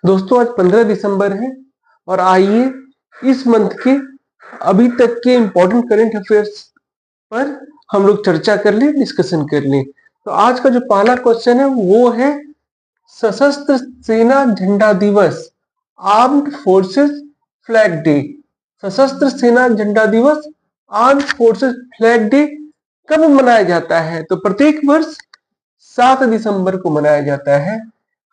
दोस्तों आज 15 दिसंबर है और आइए इस मंथ के अभी तक के इम्पोर्टेंट करंट अफेयर्स पर हम लोग चर्चा कर लें, डिस्कशन कर लें। तो आज का जो पहला क्वेश्चन है वो है सशस्त्र सेना झंडा दिवस, आर्म्ड फोर्सेस फ्लैग डे। सशस्त्र सेना झंडा दिवस, आर्म्ड फोर्सेस फ्लैग डे कब मनाया जाता है? तो प्रत्येक वर्ष 7 दिसंबर को मनाया जाता है।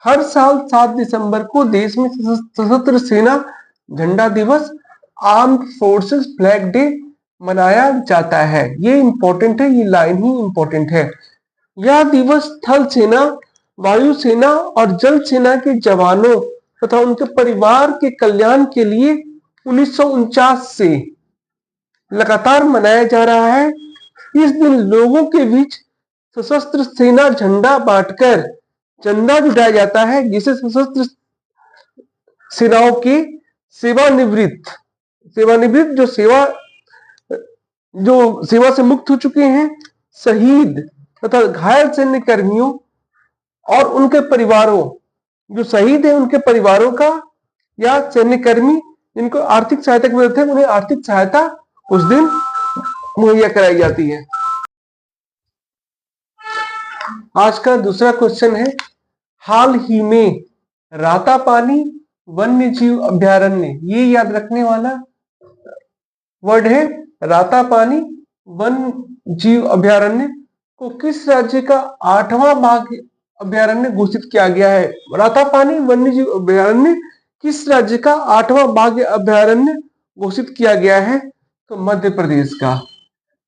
हर साल 7 दिसंबर को देश में सशस्त्र सेना झंडा दिवस, आर्म्ड फोर्सेस फ्लैग डे मनाया जाता है। ये इंपॉर्टेंट है, ये लाइन ही इंपॉर्टेंट है। यह दिवस थल सेना, वायुसेना और जल सेना के जवानों तथा उनके परिवार के कल्याण के लिए 1949 से लगातार मनाया जा रहा है। इस दिन लोगों के बीच सशस्त्र सेना झंडा बांटकर चंदा जुटाया जाता है, जिसे सशस्त्र सेनाओं के सेवानिवृत्त जो सेवा से मुक्त हो चुके हैं, शहीद तथा घायल सैन्य कर्मियों और उनके परिवारों, जो शहीद है उनके परिवारों का या सैन्य कर्मी जिनको आर्थिक सहायता की जरूरत है, उन्हें आर्थिक सहायता उस दिन मुहैया कराई जाती है। आज का दूसरा क्वेश्चन है, हाल ही में रातापानी वन्य जीव अभयारण्य, ये याद रखने वाला वर्ड है, रातापानी वन्य जीव अभयारण्य को किस राज्य का 8वां बाघ अभयारण्य घोषित किया गया है? रातापानी वन्य जीव अभयारण्य किस राज्य का 8वां बाघ अभयारण्य घोषित किया गया है? तो मध्य प्रदेश का।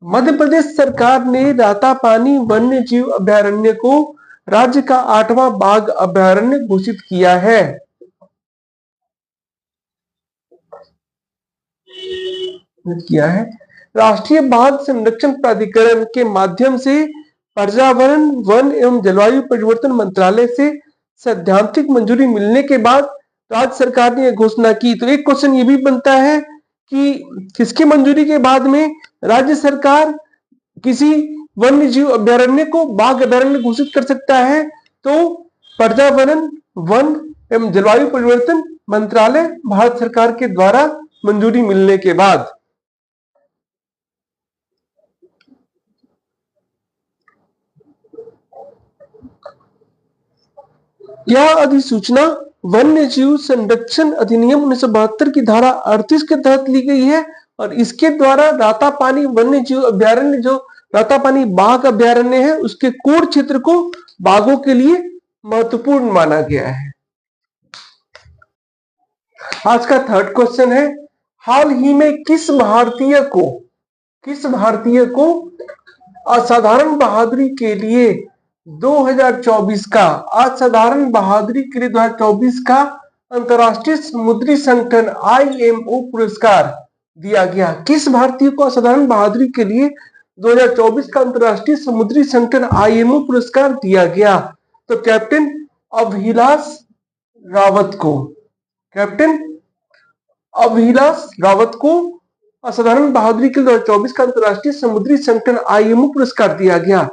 मध्य प्रदेश सरकार ने रातापानी वन्य जीव अभयारण्य को राज्य का 8वां बाघ अभयारण्य घोषित किया है। राष्ट्रीय बाघ संरक्षण प्राधिकरण के माध्यम से पर्यावरण, वन एवं जलवायु परिवर्तन मंत्रालय से सैद्धांतिक मंजूरी मिलने के बाद राज्य सरकार ने यह घोषणा की। तो एक क्वेश्चन ये भी बनता है कि किसकी मंजूरी के बाद में राज्य सरकार किसी वन्य जीव अभयारण्य को बाघ अभयारण्य घोषित कर सकता है? तो पर्यावरण, वन एवं जलवायु परिवर्तन मंत्रालय, भारत सरकार के द्वारा मंजूरी मिलने के बाद। यह अधिसूचना वन्य जीव संरक्षण अधिनियम 1972 की धारा 38 के तहत ली गई है और इसके द्वारा रातापानी वन्य जीव अभयारण्य, जो रातापानी बाघ अभयारण्य है, उसके कोर क्षेत्र को बाघों के लिए महत्वपूर्ण माना गया है। आज का थर्ड क्वेश्चन है, हाल ही में किस भारतीय को असाधारण बहादुरी के लिए 2024 का असाधारण बहादुरी के लिए 2024 का अंतरराष्ट्रीय समुद्री संगठन IMO पुरस्कार दिया गया? किस भारतीय को असाधारण बहादुरी के लिए 2024 का अंतरराष्ट्रीय समुद्री संगठन IMO पुरस्कार दिया गया? तो कैप्टन अभिलाष रावत को असाधारण बहादुरी के लिए 2024 का अंतरराष्ट्रीय समुद्री संगठन IMO पुरस्कार दिया गया।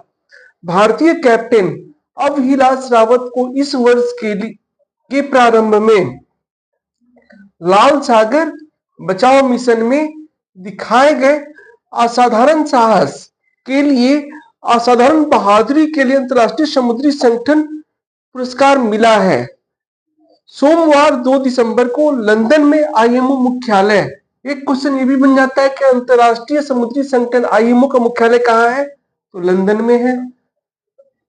भारतीय कैप्टन अभिलाष रावत को इस वर्ष के प्रारंभ में लाल सागर बचाव मिशन में दिखाए गए असाधारण साहस के लिए असाधारण बहादुरी के लिए अंतरराष्ट्रीय समुद्री संगठन पुरस्कार मिला है। सोमवार 2 दिसंबर को लंदन में IMO मुख्यालय। एक क्वेश्चन ये भी बन जाता है कि अंतरराष्ट्रीय समुद्री संगठन IMO का मुख्यालय कहाँ है? तो लंदन में है।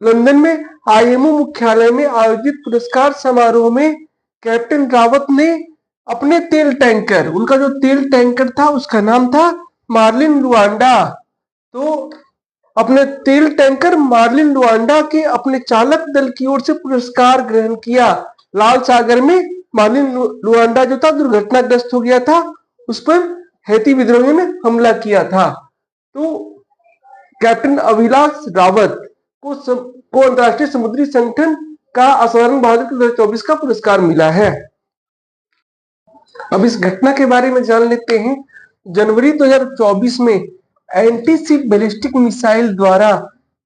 लंदन में IMO मुख्यालय में आयोजित पुरस्कार समारोह में कैप्टन रावत ने अपने तेल टैंकर, उनका जो तेल टैंकर था उसका नाम था मार्लिन लुआंडा, तो अपने तेल टैंकर मार्लिन लुआंडा के अपने चालक दल की ओर से पुरस्कार ग्रहण किया। लाल सागर में मार्लिन लुआंडा जो था दुर्घटनाग्रस्त हो गया था, उस पर हैती विद्रोहियों ने हमला किया था। तो कैप्टन अभिलाष रावत को अंतरराष्ट्रीय समुद्री संगठन का असाधारण बहादुरी 2024 का पुरस्कार मिला है। अब इस घटना के बारे में जान लेते हैं। जनवरी 2024 में एंटी शिप बैलिस्टिक मिसाइल द्वारा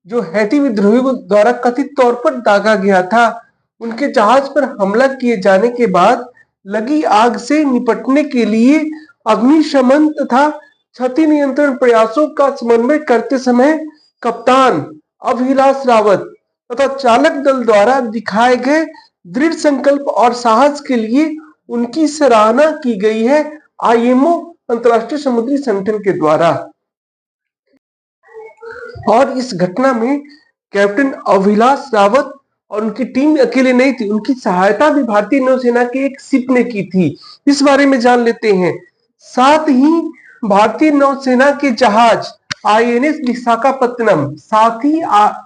जो हैती विद्रोहियों द्वारा कथित तौर पर दागा गया था, उनके जहाज पर हमला किए जाने के बाद लगी आग से निपटने के लिए अग्निशमन तथा क्षति नियंत्रण प्रयासों का समन्वय करते समय कप्तान अभिलाष रावत तथा चालक दल द्वारा दिखाए गए दृढ़ संकल्प और साहस के लिए उनकी सराहना की गई है आईएमओ अंतर्राष्ट्रीय समुद्री संगठन के द्वारा। और इस घटना में कैप्टन अभिलाष रावत और उनकी टीम अकेले नहीं थी, उनकी सहायता भी भारतीय नौसेना के एक शिप ने की थी। इस बारे में जान लेते हैं। साथ ही भारतीय नौसेना के जहाज आईएनएस विशाखापत्तनम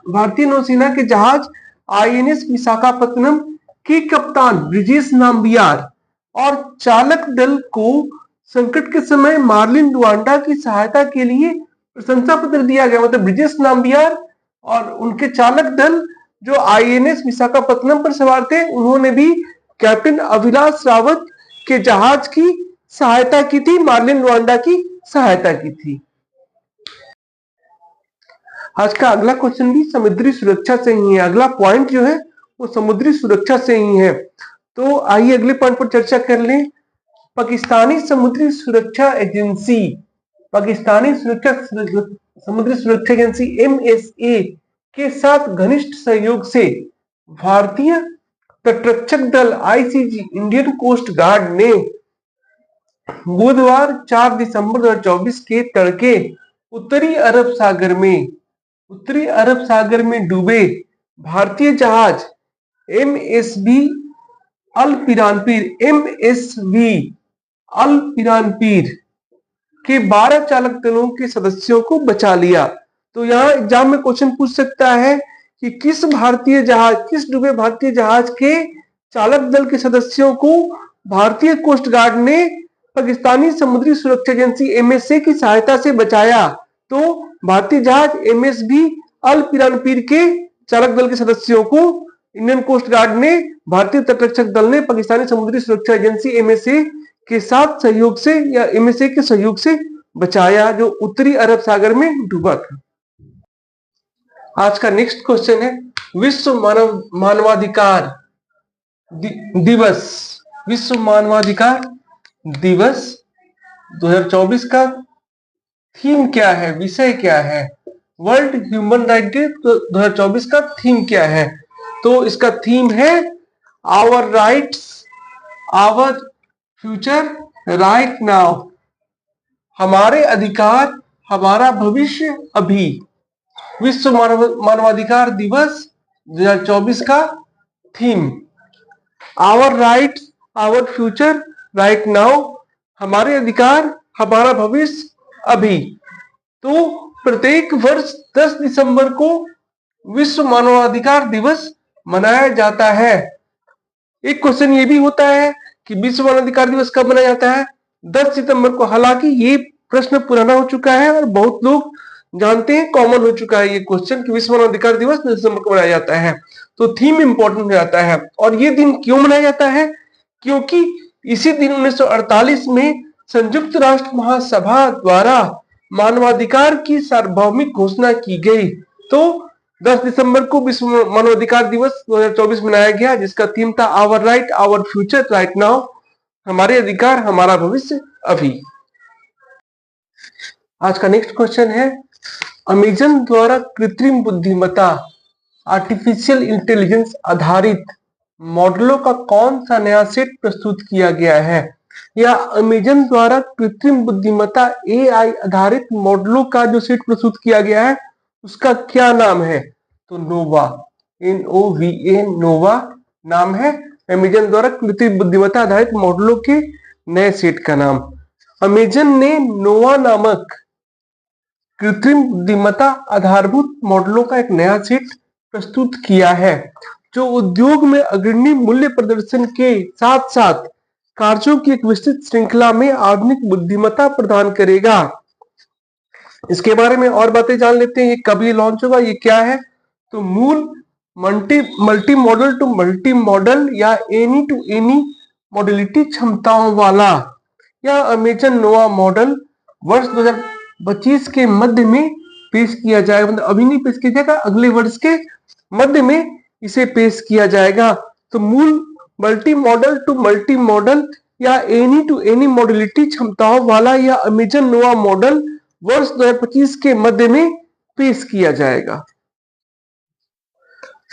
भारतीय नौसेना के जहाज आईएनएस विशाखापत्तनम के कप्तान ब्रिजेश नाम्बियार और चालक दल को संकट के समय मार्लिन लुआंडा की सहायता के लिए प्रशंसा पत्र दिया गया। मतलब ब्रिजेश नाम्बियार और उनके चालक दल जो आईएनएस विशाखापत्तनम पर सवार थे, उन्होंने भी कैप्टन अभिलाष रावत के जहाज की सहायता की थी, मार्लिन लुआंडा की सहायता की थी। आज का अगला क्वेश्चन भी समुद्री सुरक्षा से ही है। अगला पॉइंट जो है वो समुद्री सुरक्षा से ही है। तो आइए अगले पॉइंट पर चर्चा कर लें। पाकिस्तानी समुद्री सुरक्षा एजेंसी समुद्री सुरक्षा एजेंसी एमएसए के साथ घनिष्ठ सहयोग से भारतीय तटरक्षक दल आईसीजी इंडियन कोस्ट गार्ड ने बुधवार 4 दिसंबर 2024 के तड़के उत्तरी अरब सागर में डूबे भारतीय जहाज एमएसवी अल पिरानपीर के 12 चालक दलों के सदस्यों को बचा लिया। तो यहाँ एग्जाम में क्वेश्चन पूछ सकता है कि किस डूबे भारतीय जहाज के चालक दल के सदस्यों को भारतीय कोस्ट गार्ड ने पाकिस्तानी समुद्री सुरक्षा एजेंसी एमएसए की सहायता से बचाया। तो भारतीय जहाज एमएसवी अल पिरानपीर के चालक दल के सदस्यों को इंडियन कोस्ट गार्ड ने भारतीय तटरक्षक दल ने पाकिस्तानी समुद्री सुरक्षा एजेंसी एमएसए के साथ सहयोग से या एमएसए के सहयोग से बचाया, जो उत्तरी अरब सागर में डूबा था। आज का नेक्स्ट क्वेश्चन है विश्व मानवाधिकार दिवस 2024 का थीम क्या है, विषय क्या है? वर्ल्ड ह्यूमन राइट डे 2024 का थीम क्या है? तो इसका थीम है our rights our future right now, हमारे अधिकार हमारा भविष्य अभी। विश्व मानवाधिकार दिवस 2024 का theme our rights our future right now, हमारे अधिकार हमारा भविष्य अभी। तो प्रत्येक वर्ष 10 दिसंबर को विश्व मानवाधिकार दिवस मनाया जाता है। एक क्वेश्चन ये भी होता है कि विश्व मानवाधिकार दिवस कब मनाया जाता है? 10 सितंबर को। हालांकि ये प्रश्न पुराना हो चुका है और बहुत लोग जानते हैं, कॉमन हो चुका है ये क्वेश्चन कि विश्व मानवाधिकार दिवस 10 दिसंबर को मनाया जाता है। तो थीम इंपॉर्टेंट हो जाता है। और ये दिन क्यों मनाया जाता है? क्योंकि इसी दिन 1948 में संयुक्त राष्ट्र महासभा द्वारा मानवाधिकार की सार्वभौमिक घोषणा की गई। तो 10 दिसंबर को विश्व मानवाधिकार दिवस 2024 मनाया गया, जिसका थीम था our right our future right now, हमारे अधिकार हमारा भविष्य अभी। आज का नेक्स्ट क्वेश्चन है अमेजन द्वारा कृत्रिम बुद्धिमत्ता आर्टिफिशियल इंटेलिजेंस आधारित मॉडलों का कौन सा नया सेट प्रस्तुत किया गया है? या अमेजन द्वारा कृत्रिम बुद्धिमत्ता एआई आधारित मॉडलों का जो सेट प्रस्तुत किया गया है उसका क्या नाम है? तो नोवा, NOVA नोवा नाम है अमेजन द्वारा कृत्रिम बुद्धिमत्ता आधारित मॉडलों के नए सेट का नाम। अमेजन ने नोवा नामक कृत्रिम बुद्धिमत्ता आधारभूत मॉडलों का एक नया सेट प्रस्तुत किया है, जो उद्योग में अग्रणी मूल्य प्रदर्शन के साथ साथ कार्यों की एक विस्तृत श्रृंखला में आधुनिक बुद्धिमत्ता प्रदान करेगा। इसके बारे में और बातें जान लेते हैं। ये कब ये लॉन्च होगा, ये क्या है? तो मूल multi modal to multi modal या एनी टू एनी मॉडलिटी क्षमताओं वाला यह अमेजन नोवा मॉडल वर्ष 2025 के मध्य में पेश किया जाएगा। मतलब अभी नहीं पेश किया जाएगा, अगले वर्ष के मध्य में इसे पेश किया जाएगा। तो मूल multi modal to multi modal या एनी टू एनी मॉडलिटी क्षमताओं वाला यह अमेजन नोवा मॉडल वर्ष 2025 के मध्य में पेश किया जाएगा।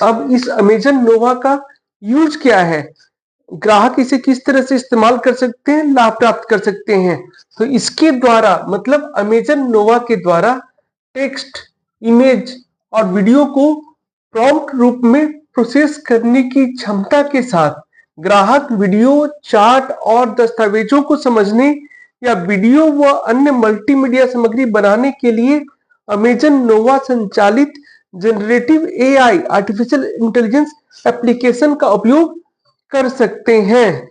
अब इस अमेजन नोवा का यूज क्या है, ग्राहक इसे किस तरह से इस्तेमाल कर सकते हैं, लाभ प्राप्त कर सकते हैं। तो इसके द्वारा मतलब अमेजन नोवा के द्वारा टेक्स्ट, इमेज और वीडियो को प्रॉम्प्ट रूप में प्रोसेस करने की क्षमता के साथ ग्राहक वीडियो, चार्ट और दस्तावेजों को समझने या वीडियो व अन्य मल्टीमीडिया सामग्री बनाने के लिए अमेजन नोवा संचालित generative AI artificial intelligence application का उपयोग कर सकते हैं।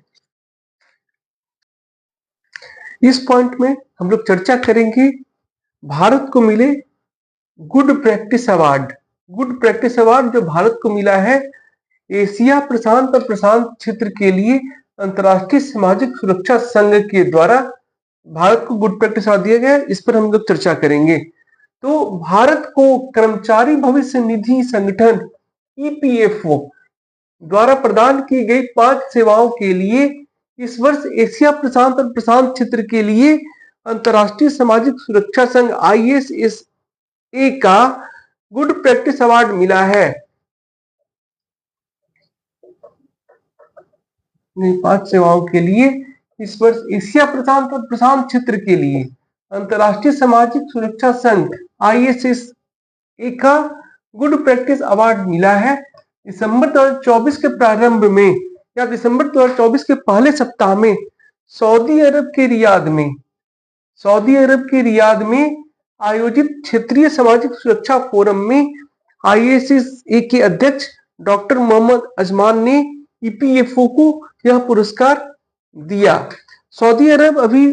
इस पॉइंट में हम लोग चर्चा करेंगे भारत को मिले good practice award. Good practice award जो भारत को मिला है एशिया प्रशांत और प्रशांत क्षेत्र के लिए अंतर्राष्ट्रीय सामाजिक सुरक्षा संघ के द्वारा भारत को गुड प्रैक्टिस अवार्ड दिया गया है, इस पर हम लोग चर्चा करेंगे। तो भारत को कर्मचारी भविष्य निधि संगठन ईपीएफओ द्वारा प्रदान की गई 5 सेवाओं के लिए इस वर्ष एशिया प्रशांत और प्रशांत क्षेत्र के लिए अंतर्राष्ट्रीय सामाजिक सुरक्षा संघ ISSA का गुड प्रैक्टिस अवार्ड मिला है। 5 सेवाओं के लिए इस वर्ष एशिया प्रशांत और प्रशांत क्षेत्र के लिए अंतर्राष्ट्रीय सामाजिक सुरक्षा संघ ISSA का गुड प्रैक्टिस अवार्ड मिला है। दिसंबर 2024 के प्रारंभ में या दिसंबर 2024 के पहले सप्ताह में सऊदी अरब के रियाद में आयोजित क्षेत्रीय सामाजिक सुरक्षा फोरम में ISSA के अध्यक्ष डॉक्टर मोहम्मद अजमान ने ईपीएफओ को यह पुरस्कार दिया। सऊदी अरब अभी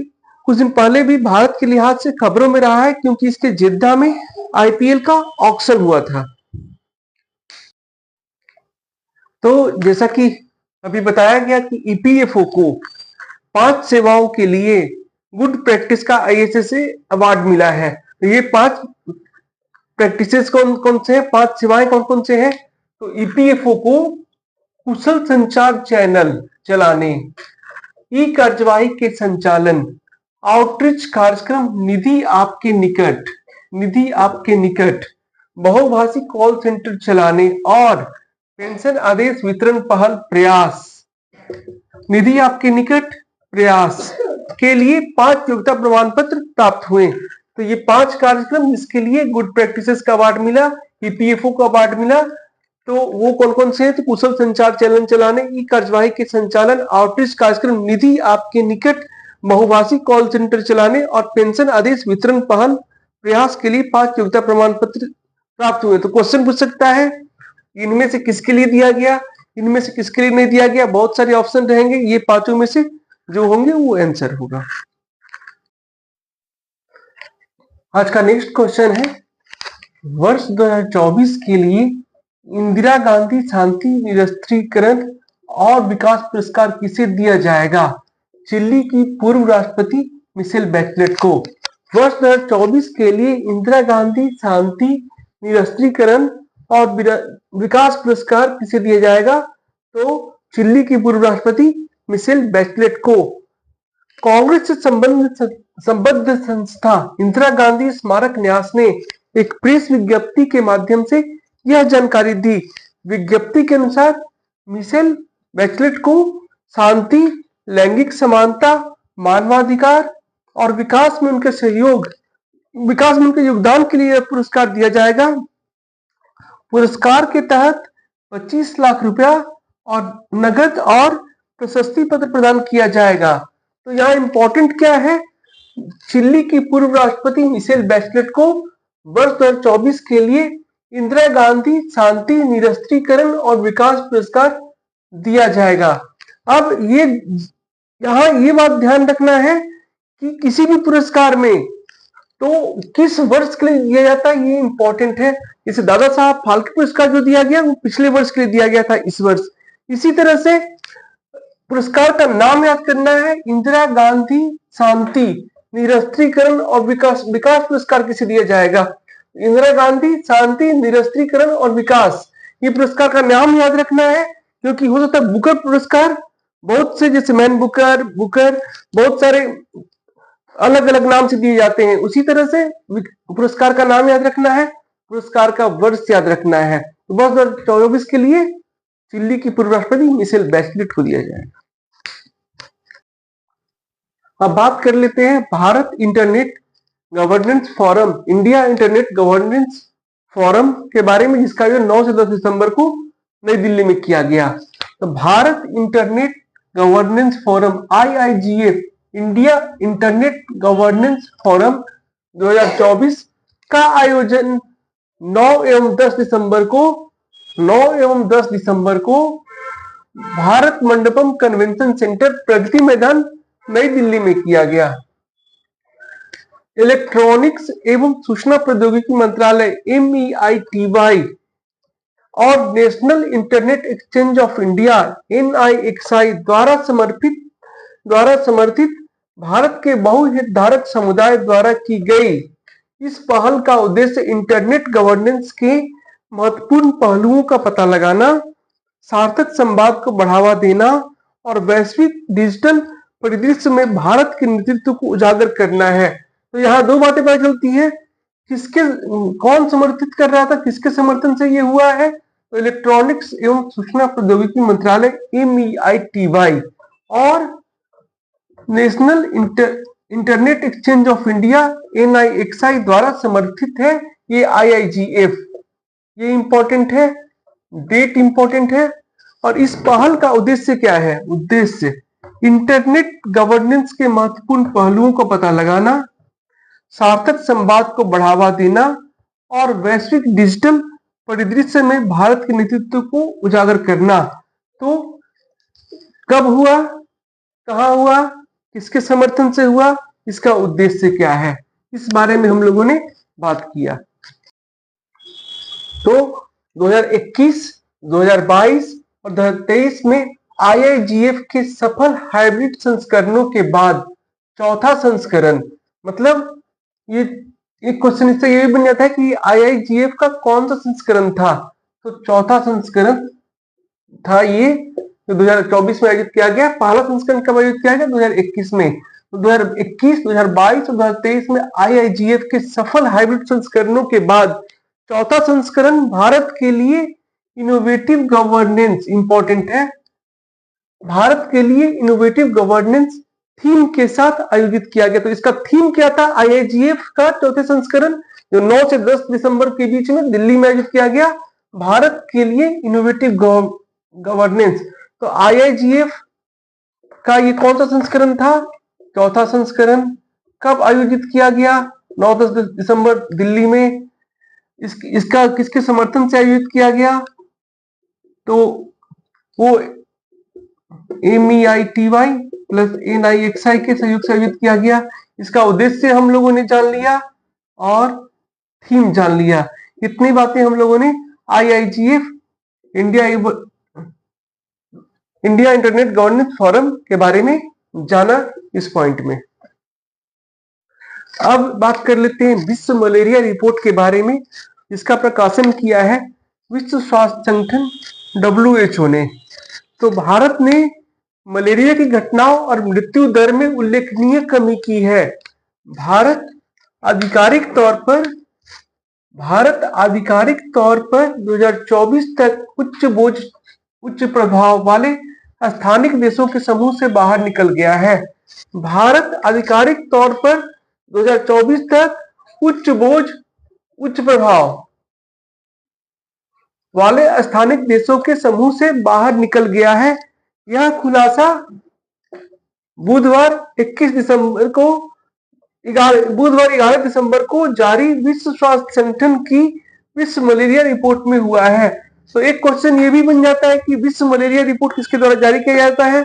कुछ दिन पहले भी भारत के लिहाज से खबरों में रहा है क्योंकि इसके जेद्दा में आईपीएल का ऑक्शन हुआ था। तो जैसा कि अभी बताया गया कि ईपीएफओ को 5 सेवाओं के लिए गुड प्रैक्टिस का ISSA अवार्ड मिला है। तो ये 5 प्रैक्टिसेस कौन कौन से हैं, 5 सेवाएं कौन कौन से हैं। तो ईपीएफओ को कुशल संचार चैनल चलाने, ई कार्यवाही के संचालन, आउटरीच कार्यक्रम निधि आपके निकट, बहुभाषी कॉल सेंटर चलाने और पेंशन आदेश वितरण पहल प्रयास, निधि आपके निकट प्रयास के लिए 5 योग्यता प्रमाण पत्र प्राप्त हुए। तो ये 5 कार्यक्रम जिसके लिए गुड प्रैक्टिसेस का अवार्ड मिला, ईपीएफओ का अवार्ड मिला, तो वो कौन कौन से हैं। तो कुशल संचार चैनल चलाने, ई कार्यवाही के संचालन, आउटरीच कार्यक्रम निधि आपके निकट, बहुभाषी कॉल सेंटर चलाने और पेंशन आदेश वितरण पहल प्रयास के लिए 5 योग्यता प्रमाण पत्र प्राप्त हुए। तो क्वेश्चन पूछ सकता है इनमें से किसके लिए दिया गया, इनमें से किसके लिए नहीं दिया गया। बहुत सारे ऑप्शन रहेंगे, ये 5 में से जो होंगे वो आंसर होगा। आज का नेक्स्ट क्वेश्चन है वर्ष 2024 के लिए इंदिरा गांधी शांति निरस्त्रीकरण और विकास पुरस्कार किसे दिया जाएगा। चिली की पूर्व राष्ट्रपति मिशेल बैचलेट को। वर्ष 2024 के लिए इंदिरा गांधी शांति निरस्त्रीकरण और विकास पुरस्कार किसे दिया जाएगा। तो चिली की पूर्व राष्ट्रपति मिशेल बैचलेट को। कांग्रेस से संबद्ध संस्था इंदिरा गांधी स्मारक न्यास ने एक प्रेस विज्ञप्ति के माध्यम से यह जानकारी दी। विज्ञप्ति के अनुसार मिशेल बैचलेट को शांति, लैंगिक समानता, मानवाधिकार और विकास में उनके योगदान के लिए पुरस्कार दिया जाएगा। पुरस्कार के तहत 25 लाख रुपया और नगद और प्रशस्ति पत्र प्रदान किया जाएगा। तो यहाँ इंपॉर्टेंट क्या है, चिली की पूर्व राष्ट्रपति मिशेल बैचलेट को वर्ष 2024 के लिए इंदिरा गांधी शांति निरस्त्रीकरण और विकास पुरस्कार दिया जाएगा। अब यहाँ ये बात ध्यान रखना है कि किसी भी पुरस्कार में तो किस वर्ष के लिए दिया जाता है, ये इंपॉर्टेंट है। जैसे दादा साहब फाल्के पुरस्कार जो दिया गया वो पिछले वर्ष के लिए दिया गया था, इस वर्ष। इसी तरह से पुरस्कार का नाम याद करना है, इंदिरा गांधी शांति निरस्त्रीकरण और विकास पुरस्कार किसे दिया जाएगा। इंदिरा गांधी शांति निरस्त्रीकरण और विकास, ये पुरस्कार का नाम याद रखना है क्योंकि हो सकता है बुकर पुरस्कार बहुत से, जैसे मैन बुकर, बुकर, बहुत सारे अलग अलग नाम से दिए जाते हैं, उसी तरह से पुरस्कार का नाम याद रखना है, पुरस्कार का वर्ष याद रखना है। तो वर्ष 2024 के लिए चिली की पूर्व राष्ट्रपति मिशेल बैचलेट को दिया जाएगा। अब बात कर लेते हैं Bharat internet governance forum, India internet governance forum के बारे में, जिसका आयोजन 9 से 10 दिसंबर को नई दिल्ली में किया गया। तो Bharat internet governance forum IIGF, India internet governance forum 2024 का आयोजन 9 एवं 10 दिसंबर को भारत मंडपम कन्वेंशन सेंटर, प्रगति मैदान, नई दिल्ली में किया गया। इलेक्ट्रॉनिक्स एवं सूचना प्रौद्योगिकी मंत्रालय MEITY और national internet exchange of India NIXI द्वारा समर्थित भारत के बहुहितधारक समुदाय द्वारा की गई इस पहल का उद्देश्य इंटरनेट गवर्नेंस के महत्वपूर्ण पहलुओं का पता लगाना, सार्थक संवाद को बढ़ावा देना और वैश्विक डिजिटल परिदृश्य में भारत के नेतृत्व को उजागर करना है। तो यहाँ दो बातें पता चलती है, कौन समर्थित कर रहा था, किसके समर्थन से ये हुआ है। तो इलेक्ट्रॉनिक्स एवं सूचना प्रौद्योगिकी मंत्रालय MEITY और national internet exchange of India NIXI द्वारा समर्थित है ये IIGF। ये इंपॉर्टेंट है, डेट इंपॉर्टेंट है। और इस पहल का उद्देश्य क्या है? उद्देश्य इंटरनेट गवर्नेंस के महत्वपूर्ण पहलुओं को पता लगाना, सार्थक संवाद को बढ़ावा देना और वैश्विक डिजिटल परिदृश्य में भारत के नेतृत्व को उजागर करना। तो कब हुआ, कहाँ हुआ, किसके समर्थन से हुआ, इसका उद्देश्य क्या है, इस बारे में हम लोगों ने बात किया। तो 2021, 2022 और 2023 में IIGF के सफल हाइब्रिड संस्करणों के बाद चौथा संस्करण, मतलब ये एक क्वेश्चन इससे ये भी बन जाता है कि IIGF का कौन सा संस्करण था। तो चौथा संस्करण था ये, तो 2024 में आयोजित किया गया। पहला संस्करण कब आयोजित किया गया? 2021 में। तो 2021, 2022 और 2023 में IIGF के सफल हाइब्रिड संस्करणों के बाद चौथा संस्करण भारत के लिए इनोवेटिव गवर्नेंस, इंपॉर्टेंट है, भारत के लिए इनोवेटिव गवर्नेंस थीम के साथ आयोजित किया गया। तो इसका थीम क्या था? IIGF का चौथे संस्करण जो 9 से 10 दिसंबर के बीच में दिल्ली में आयोजित किया गया, भारत के लिए इनोवेटिव गवर्नेंस। तो IIGF का ये कौन सा संस्करण था? चौथा संस्करण। कब आयोजित किया गया? 9-10 दिसंबर दिल्ली में। इसका किसके समर्थन से आयोजित किया गया? तो वो MEITY प्लस NIXI के सहयोग से आयोजित किया गया। इसका उद्देश्य हम लोगों ने जान लिया और थीम जान लिया। इतनी बातें हम लोगों ने IIGF India internet governance forum के बारे में जाना इस पॉइंट में। अब बात कर लेते हैं विश्व मलेरिया रिपोर्ट के बारे में, जिसका प्रकाशन किया है विश्व स्वास्थ्य संगठन WHO ने। तो भारत ने मलेरिया की घटनाओं और मृत्यु दर में उल्लेखनीय कमी की है। भारत आधिकारिक तौर पर 2024 तक उच्च प्रभाव वाले स्थानिक देशों के समूह से बाहर निकल गया है। भारत आधिकारिक तौर पर 2024 तक उच्च प्रभाव वाले स्थानिक देशों के समूह से बाहर निकल गया है। यह खुलासा बुधवार 11 दिसंबर को जारी विश्व स्वास्थ्य संगठन की विश्व मलेरिया रिपोर्ट में हुआ है। तो एक क्वेश्चन ये भी बन जाता है कि विश्व मलेरिया रिपोर्ट किसके द्वारा जारी किया जाता है?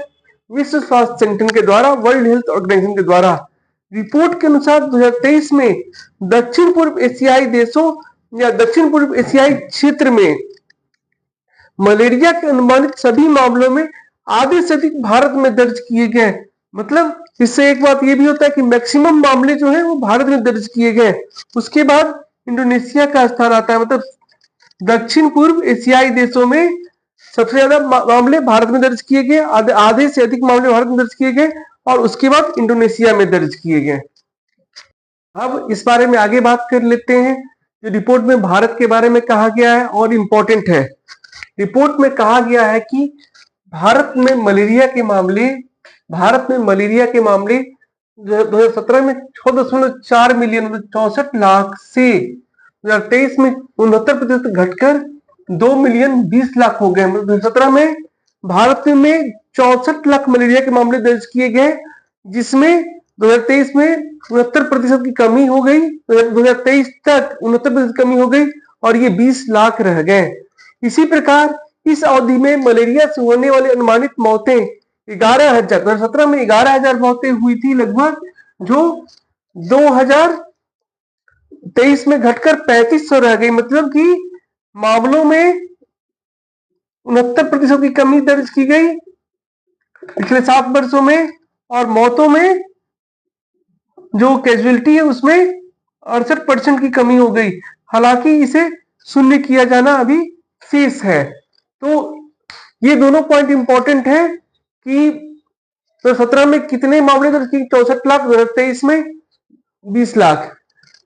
विश्व स्वास्थ्य संगठन के द्वारा, वर्ल्ड हेल्थ ऑर्गेनाइजेशन के द्वारा। रिपोर्ट के अनुसार 2023 में दक्षिण पूर्व एशियाई देशों या दक्षिण पूर्व एशियाई क्षेत्र में मलेरिया के अनुमानित सभी मामलों में आधे से अधिक भारत में दर्ज किए गए। मतलब इससे एक बात ये भी होता है कि मैक्सिमम मामले जो है वो भारत में दर्ज किए गए। उसके बाद इंडोनेशिया का स्थान आता है। मतलब दक्षिण पूर्व एशियाई देशों में सबसे ज्यादा मामले भारत में दर्ज किए गए, आधे से अधिक मामले भारत में दर्ज किए गए और उसके बाद इंडोनेशिया में दर्ज किए गए। अब इस बारे में आगे बात कर लेते हैं। जो रिपोर्ट में भारत के बारे में कहा गया है और इम्पोर्टेंट है। रिपोर्ट में कहा गया है कि भारत में मलेरिया के मामले 2017 में 6.4 मिलियन 64 लाख से 2023 में 69% घटकर 2 मिलियन 20 लाख हो गए। 2017 में भारत में 64 लाख मलेरिया के मामले दर्ज किए गए, जिसमें 2023 में 69% की कमी हो गई, 2023 तक 69% कमी हो गई और ये 20 लाख रह गए। इसी प्रकार इस अवधि में मलेरिया से होने वाली अनुमानित मौतें 11,000, 2017 में 11,000 मौतें हुई थी लगभग, जो 2023 में घटकर 3500 रह गई। मतलब कि मामलों में 69% की कमी दर्ज की गई पिछले 7 वर्षों में और मौतों में जो कैजुअलिटी है उसमें 68% की कमी हो गई। हालांकि इसे शून्य किया जाना अभी शेष है। तो ये दोनों पॉइंट इंपॉर्टेंट है कि 2017 में कितने मामले दर्ज किए, 64 लाख, 2023 में 20 लाख।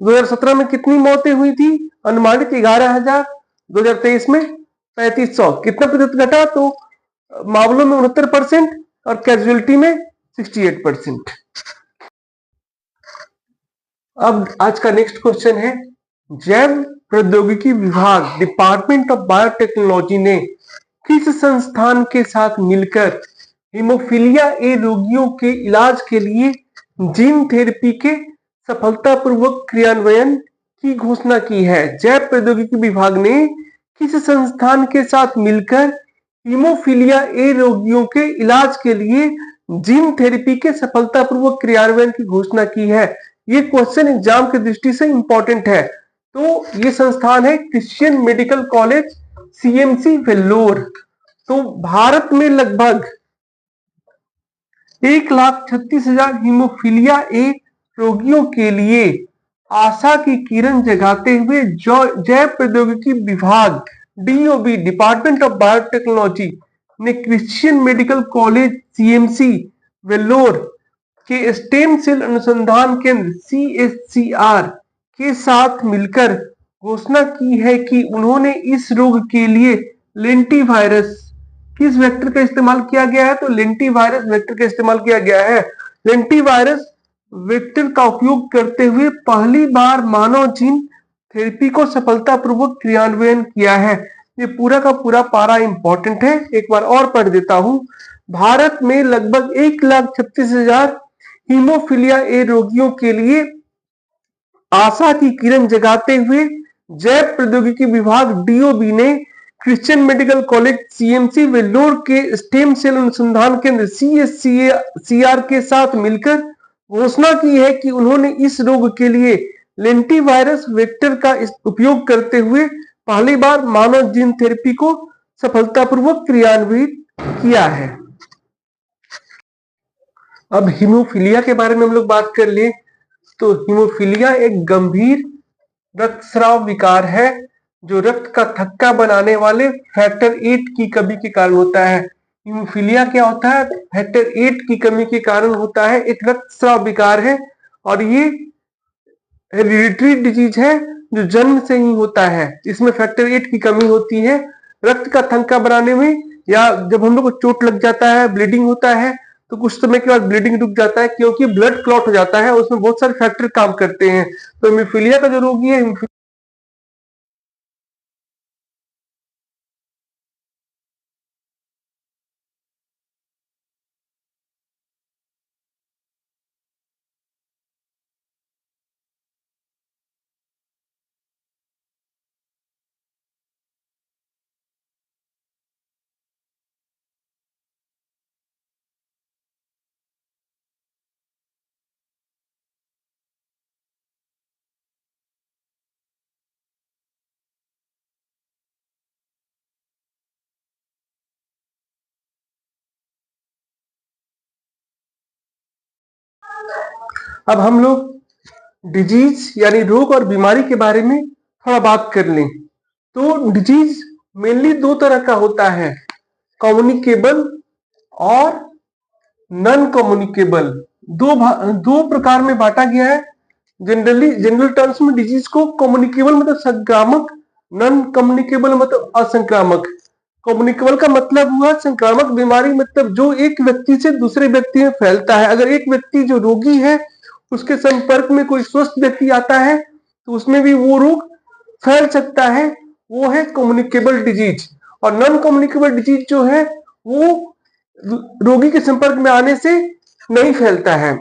2017 में कितनी मौतें हुई थी, अनुमानित 11,000, 2023 में 3500। कितना प्रतिशत घटा, तो मामलों में 69% और कैजुअलिटी में 68%। अब आज का नेक्स्ट क्वेश्चन है, जैव प्रौद्योगिकी विभाग डिपार्टमेंट ऑफ बायोटेक्नोलॉजी ने किस संस्थान के साथ मिलकर हीमोफीलिया ए रोगियों के इलाज के लिए जीन थेरेपी के सफलतापूर्वक क्रियान्वयन की घोषणा की है? जैव प्रौद्योगिकी विभाग ने किस संस्थान के साथ मिलकर हीमोफीलिया ए रोगियों के इलाज के लिए जीन थेरेपी के सफलतापूर्वक क्रियान्वयन की घोषणा की है? ये क्वेश्चन एग्जाम की दृष्टि से इंपॉर्टेंट है। तो ये संस्थान है Christian medical college CMC Vellore. तो भारत में लगभग 1,36,000 हीमोफीलिया ए रोगियों के लिए आशा की किरण जगाते हुए जैव प्रौद्योगिकी विभाग डीओबी डिपार्टमेंट ऑफ बायोटेक्नोलॉजी ने Christian medical college CMC Vellore के स्टेम सेल अनुसंधान केंद्र सीएससीआर के साथ मिलकर घोषणा की है कि उन्होंने इस रोग के लिए लेंटिवायरस, किस वेक्टर का इस्तेमाल किया गया है, तो लेंटिवायरस वेक्टर का इस्तेमाल किया गया है। लेंटिवायरस वेक्टर का उपयोग करते हुए पहली बार मानव जीन थेरेपी को सफलतापूर्वक क्रियान्वयन किया है। ये पूरा का पूरा पारा इंपॉर्टेंट है, एक बार और पढ़ देता हूं। भारत में लगभग 1,36,000 हीमोफीलिया ए रोगियों के लिए आशा की किरण जगाते हुए जैव प्रौद्योगिकी विभाग डीओबी ने Christian medical college CMC Vellore के स्टेम सेल अनुसंधान केंद्र सीएससीआर के साथ मिलकर घोषणा की है कि उन्होंने इस रोग के लिए लेंटिवायरस वेक्टर का उपयोग करते हुए पहली बार मानव जीन थेरेपी को सफलतापूर्वक क्रियान्वित किया है। अब हीमोफीलिया के बारे में हम लोग बात कर ले, तो हीमोफीलिया एक गंभीर रक्तस्राव विकार है जो रक्त का थक्का बनाने वाले फैक्टर 8 की कमी के कारण होता है। हीमोफीलिया क्या होता है, फैक्टर 8 की कमी के कारण होता है, एक रक्तस्राव विकार है और ये हेरिडिटरी डिजीज है जो जन्म से ही होता है। इसमें फैक्टर 8 की कमी होती है रक्त का थक्का बनाने में, या जब हम लोग को चोट लग जाता है, ब्लीडिंग होता है, तो कुछ समय के बाद ब्लीडिंग रुक जाता है क्योंकि ब्लड क्लॉट हो जाता है, उसमें बहुत सारे फैक्टर काम करते हैं। तो हीमोफीलिया का जो रोगी है, अब हम लोग डिजीज यानी रोग और बीमारी के बारे में थोड़ा बात कर लें। तो डिजीज मेनली दो तरह का होता है, कम्युनिकेबल और नॉन कम्युनिकेबल, दो प्रकार में बांटा गया है। जनरल टर्म्स में डिजीज को कम्युनिकेबल मतलब संक्रामक, नॉन कम्युनिकेबल मतलब असंक्रामक। कम्युनिकेबल का मतलब हुआ संक्रामक बीमारी, मतलब जो एक व्यक्ति से दूसरे व्यक्ति में फैलता है। अगर एक व्यक्ति जो रोगी है उसके संपर्क में कोई स्वस्थ व्यक्ति आता है तो उसमें भी वो रोग फैल सकता है, वो है कम्युनिकेबल डिजीज। और नॉन कम्युनिकेबल डिजीज जो है वो रोगी के संपर्क में आने से नहीं फैलता है।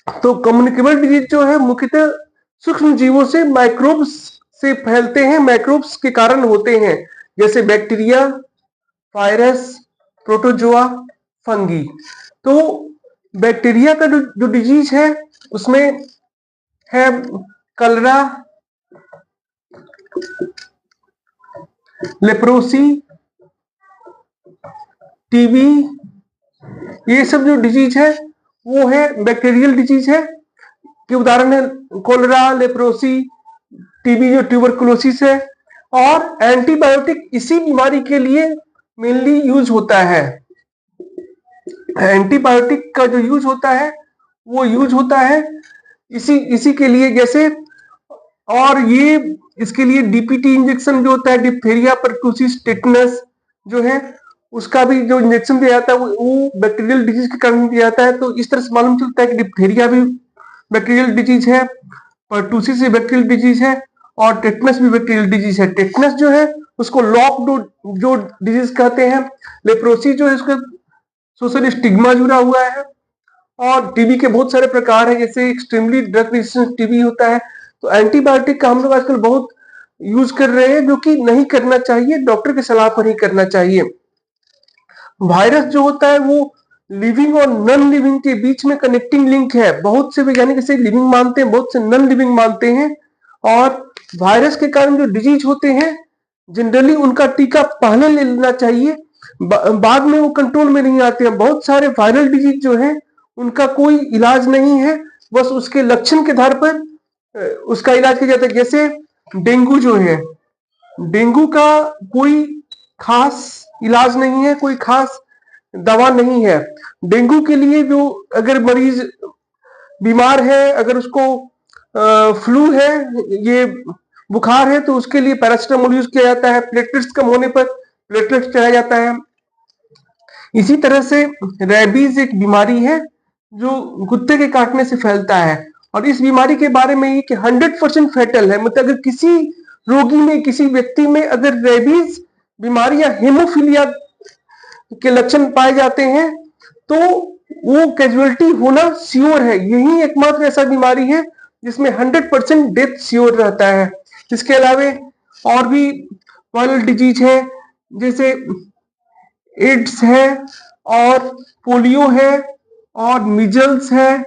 तो कम्युनिकेबल डिजीज जो है मुख्यतः सूक्ष्म जीवों से, माइक्रोब्स से फैलते हैं, माइक्रोब्स के कारण होते हैं, जैसे बैक्टीरिया, वायरस, प्रोटोजोआ, फंगी। तो बैक्टीरिया का जो डिजीज है उसमें है कलरा, लेप्रोसी, टीबी, ये सब जो डिजीज है वो है बैक्टीरियल डिजीज है। के उदाहरण है कोलरा, लेप्रोसी, टीबी जो ट्यूबरकुलोसिस है। और एंटीबायोटिक इसी बीमारी के लिए मेनली यूज होता है। एंटीबायोटिक का जो यूज होता है वो यूज होता है इसी के लिए, जैसे, और ये इसके लिए डीपीटी इंजेक्शन जो होता है, डिप्थीरिया, परटूसिस, टेटनस जो है उसका भी जो इंजेक्शन दिया जाता है वो बैक्टीरियल डिजीज के कारण दिया जाता है। तो इस तरह से मालूम चलता है कि डिप्थीरिया भी बैक्टीरियल डिजीज है, परटूसिस भी बैक्टीरियल डिजीज है, और टेटनस भी बैक्टीरियल डिजीज है। टेटनस जो है उसको लॉक जो डिजीज कहते हैं। लेप्रोसी जो है उसका सोशल स्टिग्मा जुड़ा हुआ है। और टीबी के बहुत सारे प्रकार हैं, जैसे एक्सट्रीमली ड्रग रेजिस्टेंस टीबी होता है। तो एंटीबायोटिक का हम लोग आजकल बहुत यूज कर रहे हैं, जो कि नहीं करना चाहिए, डॉक्टर की सलाह पर ही करना चाहिए। वायरस जो होता है वो लिविंग और नॉन लिविंग के बीच में कनेक्टिंग लिंक है। बहुत से वैज्ञानिक इसे लिविंग मानते हैं, बहुत से नॉन लिविंग मानते हैं। और वायरस के कारण जो डिजीज होते हैं जनरली उनका टीका पहले ले लेना चाहिए, बाद में वो कंट्रोल में नहीं आते हैं। बहुत सारे वायरल डिजीज जो है उनका कोई इलाज नहीं है, बस उसके लक्षण के आधार पर उसका इलाज किया जाता है। जैसे डेंगू जो है, डेंगू का कोई खास इलाज नहीं है, कोई खास दवा नहीं है। डेंगू के लिए जो अगर मरीज बीमार है, अगर उसको फ्लू है, ये बुखार है, तो उसके लिए पैरासिटामोल यूज किया जाता है। प्लेटलेट्स कम होने पर प्लेटलेट्स चढ़ाया जाता है। इसी तरह से रेबीज एक बीमारी है जो कुत्ते के काटने से फैलता है। और इस बीमारी के बारे में ये कि 100% फैटल है, मतलब अगर किसी रोगी में, किसी व्यक्ति में अगर रेबीज बीमारी या हेमोफीलिया के लक्षण पाए जाते हैं तो वो कैजुअलिटी होना श्योर है। यही एकमात्र ऐसा बीमारी है जिसमें 100% डेथ श्योर रहता है। इसके अलावा और भी वायरल डिजीज है, जैसे एड्स है, और पोलियो है, और मिजल्स है,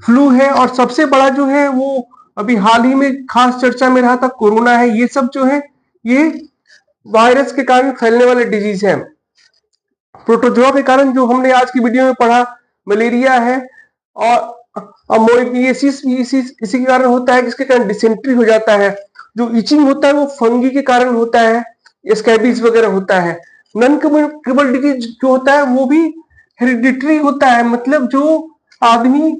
फ्लू है, और सबसे बड़ा जो है वो अभी हाल ही में खास चर्चा में रहा था, कोरोना है। ये सब जो है ये वायरस के कारण फैलने वाले डिजीज है। प्रोटोजोआ के कारण जो हमने आज की वीडियो में पढ़ा मलेरिया है, और अमोइबिएसिस भी इसी के कारण होता है, जिसके कारण डिसेंट्री हो जाता है। जो इचिंग होता है वो फंगी के कारण होता है, स्कैबीज वगैरह होता है। नॉन कम्युनिकेबल डिजीज जो होता है वो भी हेरिडिटरी होता है, मतलब जो आदमी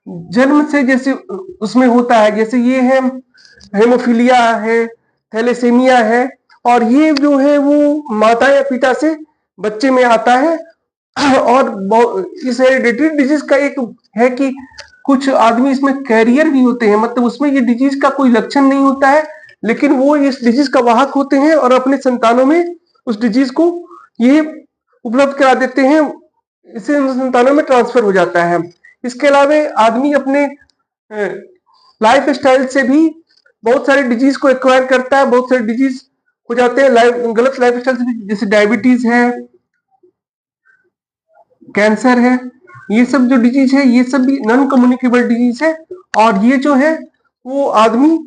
जन्म से जैसे उसमें होता है, जैसे ये है हेमोफीलिया है, थैलेसेमिया है, और ये जो है वो माता या पिता से बच्चे में आता है। और इस हेरिडिटरी डिजीज का एक है कि कुछ आदमी इसमें कैरियर भी होते हैं, मतलब उसमें ये डिजीज का कोई लक्षण नहीं होता है, लेकिन वो इस डिजीज का वाहक होते हैं और अपने संतानों में उस डिजीज को ये उपलब्ध करा देते हैं, इससे संतानों में ट्रांसफर हो जाता है। इसके अलावा आदमी अपने लाइफ स्टाइल से भी बहुत सारे डिजीज को एक्वायर करता है, बहुत सारे डिजीज हो जाते हैं गलत लाइफ स्टाइल से भी, जैसे डायबिटीज है, कैंसर है। ये सब जो डिजीज है ये सब भी नॉन कम्युनिकेबल डिजीज है। और ये जो है वो आदमी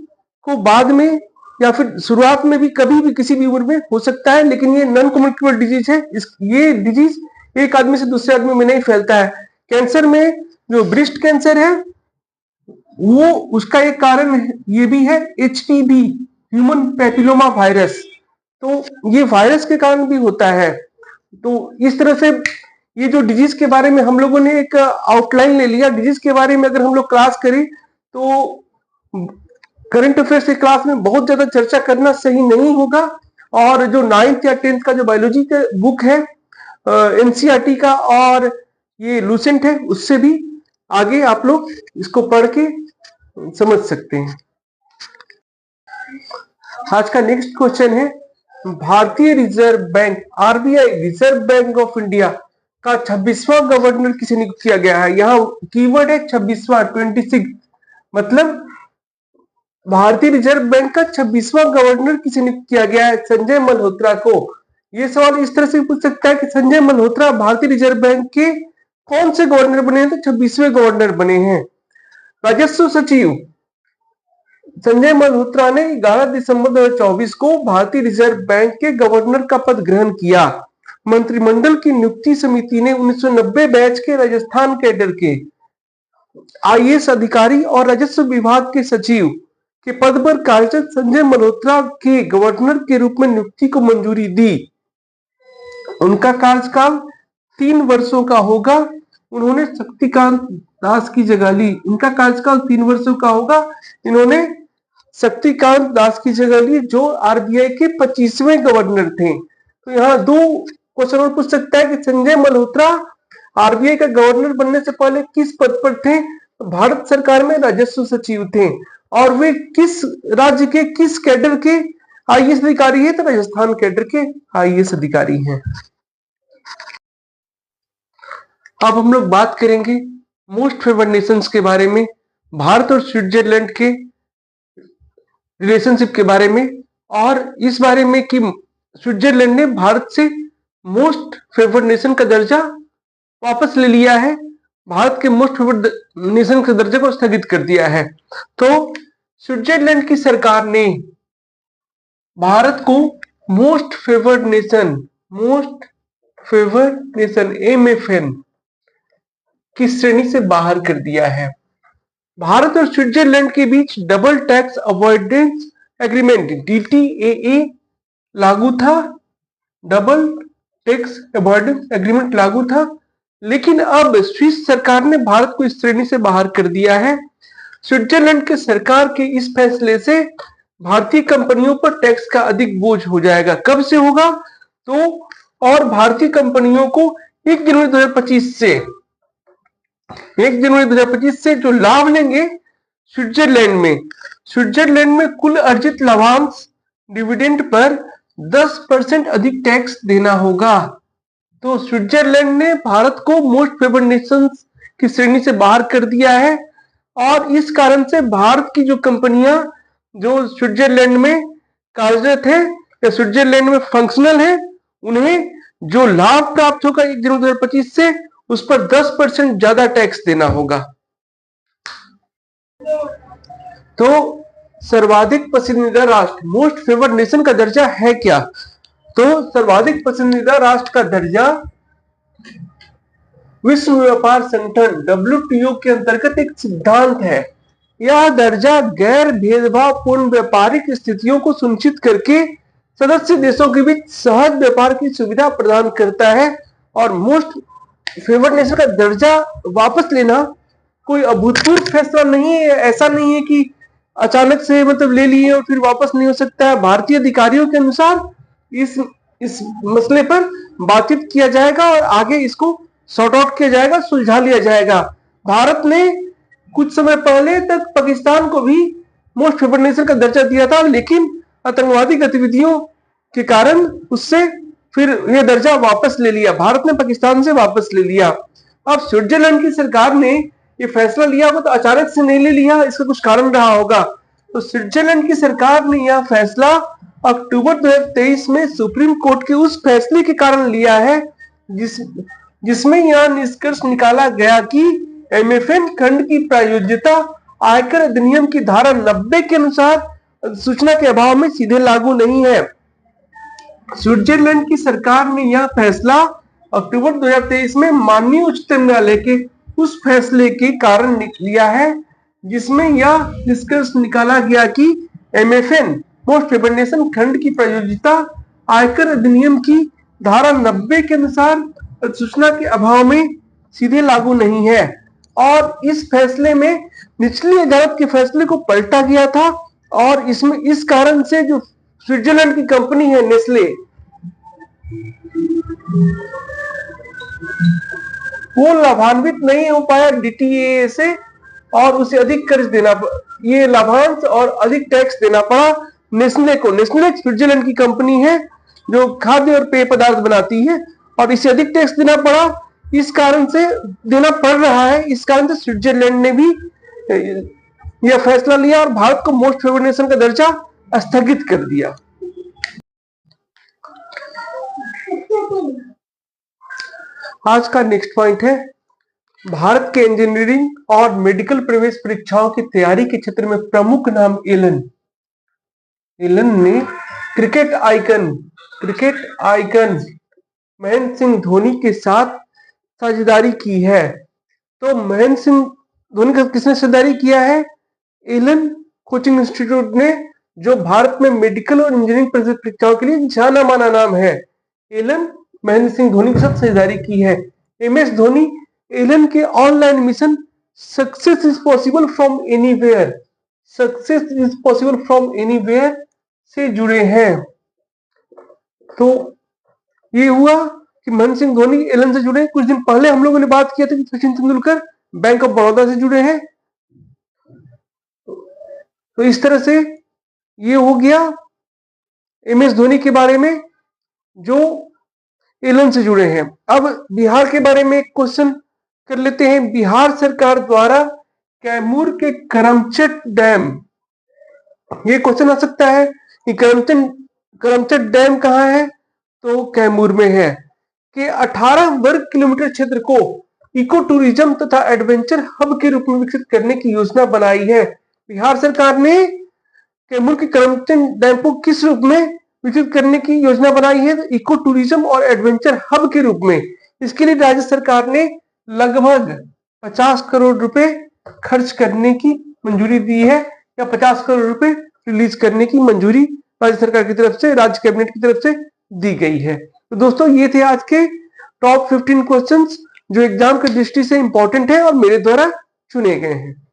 को बाद में या फिर शुरुआत में भी कभी भी किसी भी उम्र में हो सकता है, लेकिन ये नॉन कम्युनिकेबल डिजीज है। ये डिजीज एक आदमी से दूसरे आदमी में नहीं फैलता है। कैंसर में जो ब्रेस्ट कैंसर है वो उसका एक कारण ये भी है HPV, ह्यूमन पैपिलोमा वायरस। तो ये वायरस के कारण भी होता है। तो इस तरह से ये जो डिजीज के बारे में हम लोगों ने एक आउटलाइन ले लिया। डिजीज के बारे में अगर हम लोग क्लास करें तो करंट अफेयर्स की क्लास में बहुत ज्यादा चर्चा करना सही नहीं होगा। और जो 9th या 10th का जो बायोलॉजी का बुक है एनसीईआरटी का और ये लूसेंट है, उससे भी आगे आप लोग इसको पढ़ के समझ सकते हैं। आज का नेक्स्ट क्वेश्चन है, भारतीय reserve bank RBI reserve bank of India का 26वां गवर्नर किसे नियुक्त किया गया है? यहाँ कीवर्ड है 26वां, 26, मतलब भारतीय रिजर्व बैंक का 26वां गवर्नर किसे नियुक्त किया गया है? संजय मल्होत्रा को। ये सवाल इस तरह से पूछ सकता है कि संजय मल्होत्रा भारतीय रिजर्व बैंक के कौन से गवर्नर बने हैं? तो 26वें गवर्नर बने हैं। राजस्व सचिव संजय मल्होत्रा ने 11 दिसंबर 2024 को भारतीय रिजर्व बैंक के गवर्नर का पद ग्रहण किया। मंत्रिमंडल की नियुक्ति समिति ने 1990 बैच के राजस्थान कैडर के आईएएस अधिकारी और राजस्व विभाग के सचिव के पद पर कार्यरत संजय मल्होत्रा के गवर्नर के रूप में नियुक्ति को मंजूरी दी। उनका कार्यकाल 3 वर्षों का होगा। उन्होंने शक्तिकांत दास की जगह ली। इनका कार्यकाल 3 वर्षों का होगा। इन्होंने शक्तिकांत दास की जगह ली जो आरबीआई के 25वें गवर्नर थे। तो यहाँ 2 क्वेश्चन और पूछ सकता है कि संजय मल्होत्रा आरबीआई का गवर्नर बनने से पहले किस पद पर थे? भारत सरकार में राजस्व सचिव थे। और वे किस राज्य के किस कैडर के आईएएस अधिकारी है? तो राजस्थान कैडर के आईएएस अधिकारी हैं। अब हम लोग बात करेंगे मोस्ट फेवर्ड नेशंस के बारे में, भारत और स्विट्जरलैंड के रिलेशनशिप के बारे में, और इस बारे में कि स्विट्जरलैंड ने भारत से मोस्ट फेवर्ड नेशन का दर्जा वापस ले लिया है, भारत के मोस्ट फेवर्ड नेशन के दर्जे को स्थगित कर दिया है। तो स्विट्जरलैंड की सरकार ने भारत को मोस्ट फेवर्ड नेशन एमएफएन की श्रेणी से बाहर कर दिया है। भारत और स्विट्जरलैंड के बीच डबल टैक्स अवॉइडेंस एग्रीमेंट डीटीएए लागू था। डबल टैक्स अवॉइडेंस एग्रीमेंट लागू था, लेकिन अब स्विस सरकार ने भारत को इस श्रेणी से बाहर कर दिया है। स्विट्जरलैंड के सरकार के इस फैसले से भारतीय कंपनियों पर टैक्स का अधिक बोझ हो जाएगा। कब से होगा? तो और भारतीय कंपनियों को 1 जनवरी 2025 से जो लाभ लेंगे स्विट्जरलैंड में कुल अर्जित लाभांश डिविडेंड पर 10% अधिक टैक्स देना होगा। तो स्विट्जरलैंड ने भारत को मोस्ट फेवर्ड नेशंस की श्रेणी से बाहर कर दिया है, और इस कारण से भारत की जो कंपनियां जो स्विट्जरलैंड में कार्यरत है या स्विट्जरलैंड में फंक्शनल है, उन्हें जो लाभ प्राप्त होगा 1 जनवरी 2025 से, उस पर 10% ज्यादा टैक्स देना होगा। तो सर्वाधिक पसंदीदा राष्ट्र मोस्ट फेवर्ड नेशन का दर्जा है क्या? तो सर्वाधिक पसंदीदा राष्ट्र का दर्जा विश्व व्यापार संगठन WTO के अंतर्गत एक सिद्धांत है। यह दर्जा गैर भेदभावपूर्ण व्यापारिक स्थितियों को सुनिश्चित करके सदस्य देशों के बीच सहज व्यापार की सुविधा प्रदान करता है। और मोस्ट फेवर्ड नेशन का दर्जा वापस लेना कोई अभूतपूर्व फैसला नहीं है। ऐसा नहीं है कि अचानक से मतलब ले लिए और फिर वापस नहीं हो सकता है। भारतीय अधिकारियों के अनुसार इस मसले पर बातचीत किया जाएगा और आगे इसको सॉर्ट आउट किया जाएगा, सुलझा लिया जाएगा। भारत ने कुछ समय पहले तक पाकिस्तान को भी मोस्ट फेवर्ड नेशन का दर्जा दिया था, लेकिन आतंकवादी गतिविधियों के कारण उससे फिर यह दर्जा वापस ले लिया। भारत ने पाकिस्तान से वापस ले लिया। अब स्विट्जरलैंड की सरकार ने ये फैसला लिया होगा तो अचानक से नहीं ले लिया, इसका कुछ कारण रहा होगा। तो स्विट्जरलैंड की सरकार ने यह फैसला अक्टूबर 2023 में सुप्रीम कोर्ट के उस फैसले के कारण लिया है जिसमें यह निष्कर्ष निकाला गया कि एमएफएन खंड की प्रायोज्यता आयकर अधिनियम की धारा 90 के अनुसार सूचना के अभाव में सीधे लागू नहीं है। स्विट्जरलैंड की सरकार ने यह फैसला अक्टूबर 2023 में माननीय उच्चतम न्यायालय के उस फैसले के कारण लिया है जिसमें यह निष्कर्ष निकाला गया कि एमएफएन मोस्ट फेवर्ड नेशन खंड की प्रायोजिता आयकर अधिनियम की धारा 90 के अनुसार अधिसूचना के अभाव में सीधे लागू नहीं है। और इस फैसले में निचली अदालत के फैसले को पलटा गया था और इसमें इस कारण से जो स्विट्जरलैंड की कंपनी है नेस्ले, वो लाभान्वित नहीं हो पाया डीटीए से और उसे अधिक कर्ज देना, ये लाभांश और अधिक टैक्स देना पड़ा नेस्ले को। नेस्ले स्विट्जरलैंड की कंपनी है जो खाद्य और पेय पदार्थ बनाती है और इसे अधिक टैक्स देना पड़ा, इस कारण से देना पड़ रहा है। इस कारण से स्विट्जरलैंड ने भी यह फैसला लिया और भारत को मोस्ट फेवर्ड नेशन का दर्जा स्थगित कर दिया। आज का नेक्स्ट पॉइंट है, भारत के इंजीनियरिंग और मेडिकल प्रवेश परीक्षाओं की तैयारी के क्षेत्र में प्रमुख नाम एलन। एलन ने क्रिकेट आइकन महेंद्र सिंह धोनी के साथ साझेदारी की है। तो महेंद्र सिंह धोनी का किसने साझेदारी किया है? एलन कोचिंग इंस्टीट्यूट ने, जो भारत में मेडिकल और इंजीनियरिंग प्रवेश परीक्षाओं के लिए जाना माना नाम है। एलन महेंद्र सिंह धोनी के साथ साझेदारी की है। एमएस धोनी एलन के online mission success is possible from anywhere से जुड़े हैं। तो ये हुआ कि महेंद्र सिंह धोनी एलन से जुड़े। कुछ दिन पहले हम लोगों ने बात किया था कि सचिन तेंदुलकर बैंक ऑफ बड़ौदा से जुड़े हैं। तो इस तरह से ये हो गया एमएस धोनी के बारे में जो एलन से जुड़े हैं। अब बिहार के बारे में एक क्वेश्चन कर लेते हैं। बिहार सरकार द्वारा कैमूर के करमचट डैम, ये क्वेश्चन आ सकता है कि करमचट डैम कहाँ है? तो कैमूर में है। कि 18 वर्ग किलोमीटर क्षेत्र को इको टूरिज्म तथा एडवेंचर हब के रूप में विकसित करने की योजना बनाई है। बिहार सरकार ने कैमूर के करमचट डैम को किस रूप में विकसित करने की योजना बनाई है? इको टूरिज्म और एडवेंचर हब के रूप में। इसके लिए राज्य सरकार ने लगभग 50 करोड़ रुपए खर्च करने की मंजूरी दी है, या 50 करोड़ रुपए रिलीज करने की मंजूरी राज्य सरकार की तरफ से, राज्य कैबिनेट की तरफ से दी गई है। तो दोस्तों ये थे आज के टॉप 15 क्वेश्चंस जो एग्जाम की दृष्टि से इंपॉर्टेंट है और मेरे द्वारा चुने गए हैं।